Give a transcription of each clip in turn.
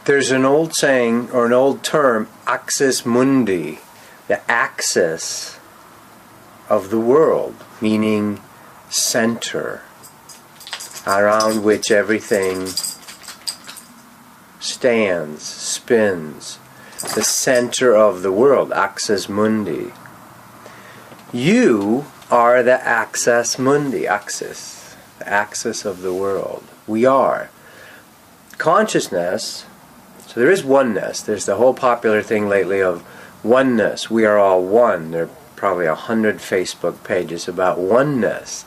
There's an old saying, or an old term, axis mundi, the axis of the world, meaning center, around which everything stands, spins, the center of the world, axis mundi. You are the axis mundi, axis, the axis of the world. We are. Consciousness, so there is oneness. There's the whole popular thing lately of oneness. We are all one. There are probably 100 Facebook pages about oneness,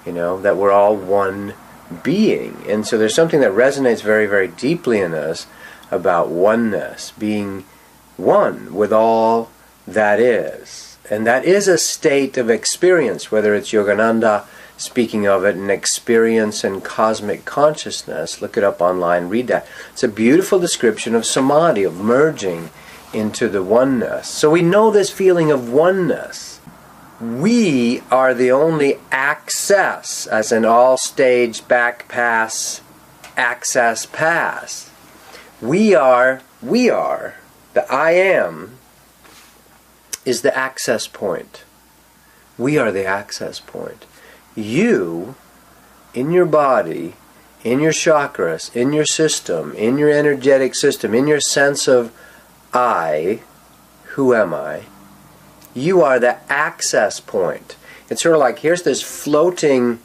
that we're all one being. And so there's something that resonates very, very deeply in us about oneness, being one with all that is. And that is a state of experience, whether it's Yogananda speaking of it, an experience in cosmic consciousness. Look it up online, read that. It's a beautiful description of samadhi, of merging into the oneness. So we know this feeling of oneness. We are the only access, as in all stage, back pass, access pass. We are, the I am is the access point. We are the access point. You, in your body, in your chakras, in your system, in your energetic system, in your sense of I, who am I? You are the access point. It's sort of like, here's this floating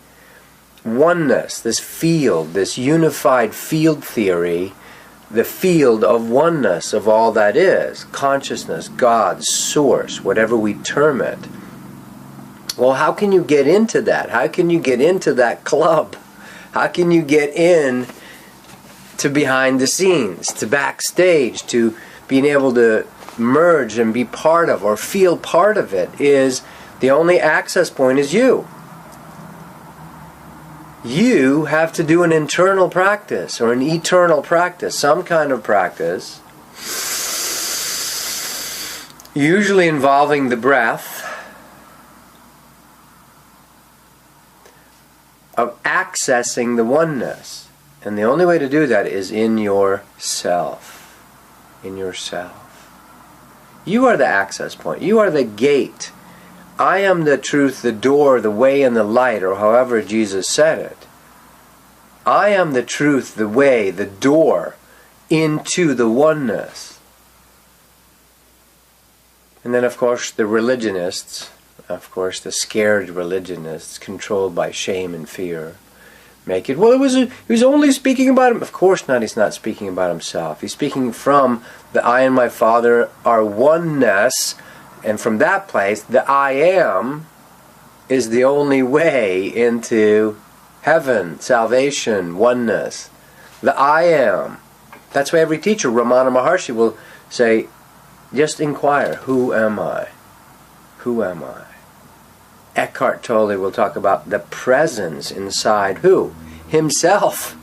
oneness, this field, this unified field theory, the field of oneness of all that is, consciousness, God, source, whatever we term it. Well, how can you get into that? How can you get into that club? How can you get in to behind the scenes, to backstage, to being able to merge and be part of or feel part of it? Is the only access point is you. You have to do an internal practice or an eternal practice, some kind of practice, usually involving the breath, of accessing the oneness. And the only way to do that is in yourself. In yourself. You are the access point. You are the gate. I am the truth, the door, the way, and the light, or however Jesus said it. I am the truth, the way, the door into the oneness. And then, of course, the religionists, the scared religionists, controlled by shame and fear, make it, well, he was only speaking about him. Of course not, he's not speaking about himself. He's speaking from the I and my Father are oneness, and from that place, the I am is the only way into heaven, salvation, oneness. The I am. That's why every teacher, Ramana Maharshi, will say, just inquire, who am I? Who am I? Eckhart Tolle will talk about the presence inside who? Himself.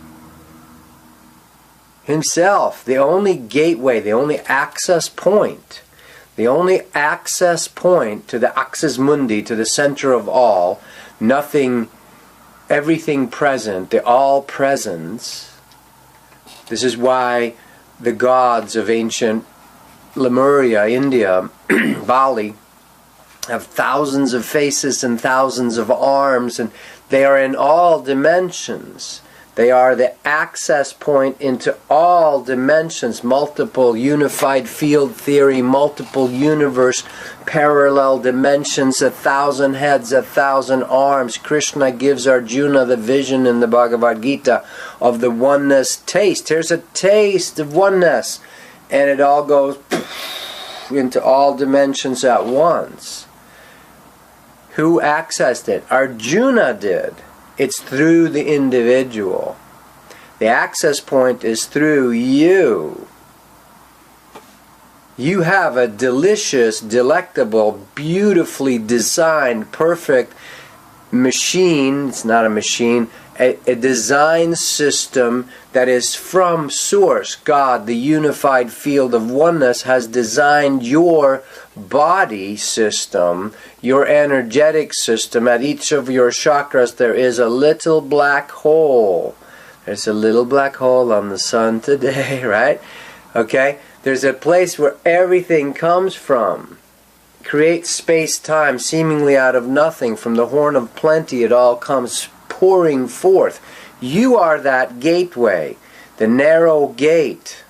Himself, the only gateway, the only access point. The only access point to the axis mundi, to the center of all, nothing, everything present, the all presence. This is why the gods of ancient Lemuria, India, Bali, have thousands of faces and thousands of arms, and they are in all dimensions. They are the access point into all dimensions, multiple unified field theory, multiple universe, parallel dimensions, 1,000 heads, 1,000 arms. Krishna gives Arjuna the vision in the Bhagavad Gita of the oneness taste. Here's a taste of oneness, and it all goes into all dimensions at once. Who accessed it? Arjuna did. It's through the individual. The access point is through you. You have a delicious, delectable, beautifully designed, perfect machine. It's not a machine. A design system that is from Source. God, the unified field of oneness, has designed your body system, your energetic system. At each of your chakras there is a little black hole. There's a little black hole on the sun today, right? Okay? There's a place where everything comes from. Create space-time seemingly out of nothing. From the horn of plenty it all comes pouring forth. You are that gateway, the narrow gate.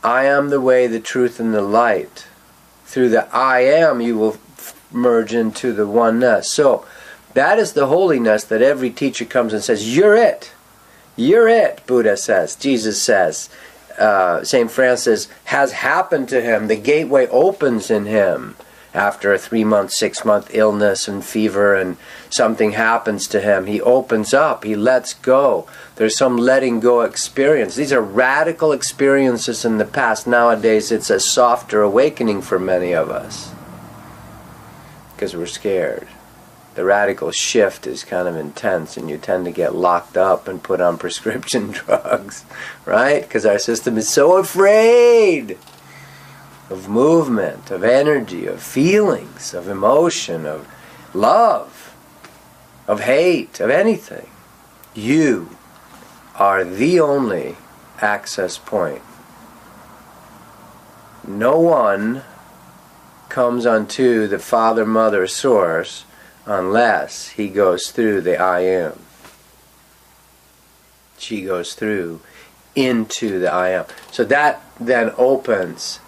I am the way, the truth, and the light. Through the I am you will merge into the oneness. So that is the holiness that every teacher comes and says, you're it. You're it, Buddha says, Jesus says. St. Francis has happened to him. The gateway opens in him after a 3-month, 6-month illness and fever, and something happens to him. He opens up. He lets go. There's some letting go experience. These are radical experiences in the past. Nowadays it's a softer awakening for many of us because we're scared. The radical shift is kind of intense, and you tend to get locked up and put on prescription drugs, right? Because our system is so afraid of movement, of energy, of feelings, of emotion, of love, of hate, of anything. You are the only access point. No one comes unto the Father, Mother, Source unless he goes through the I am. She goes through into the I am. So that then opens,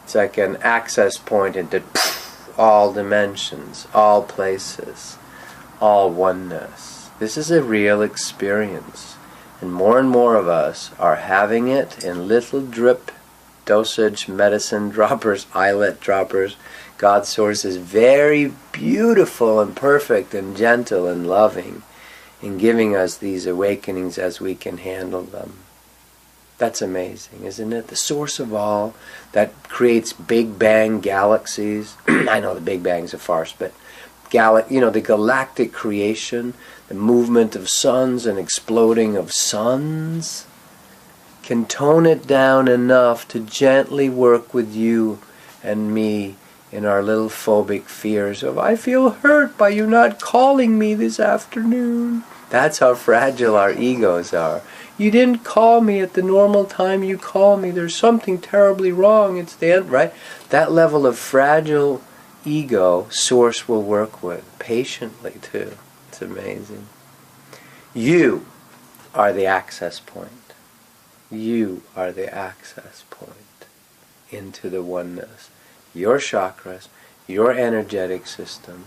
it's like an access point into all dimensions, all places, all oneness. This is a real experience. And more of us are having it in little drip dosage medicine droppers, eyelet droppers. God's source is very beautiful and perfect and gentle and loving in giving us these awakenings as we can handle them. That's amazing, isn't it? The source of all that creates Big Bang galaxies. I know the Big Bang's a farce, but the galactic creation, the movement of suns and exploding of suns, can tone it down enough to gently work with you and me in our little phobic fears of, I feel hurt by you not calling me this afternoon. That's how fragile our egos are. You didn't call me at the normal time you call me. There's something terribly wrong. It's the end, right? That level of fragile ego, Source will work with patiently too. It's amazing. You are the access point. You are the access point into the oneness. Your chakras, your energetic system,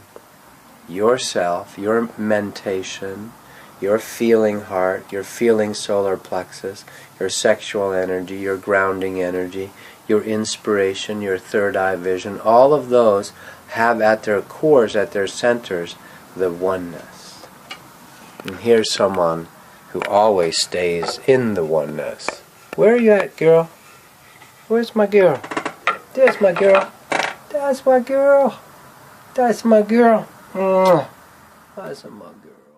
yourself, your mentation, your feeling heart, your feeling solar plexus, your sexual energy, your grounding energy, your inspiration, your third eye vision, all of those have at their cores, at their centers, the oneness. And here's someone who always stays in the oneness. Where are you at, girl? Where's my girl? There's my girl. That's my girl. That's my girl. That's my girl.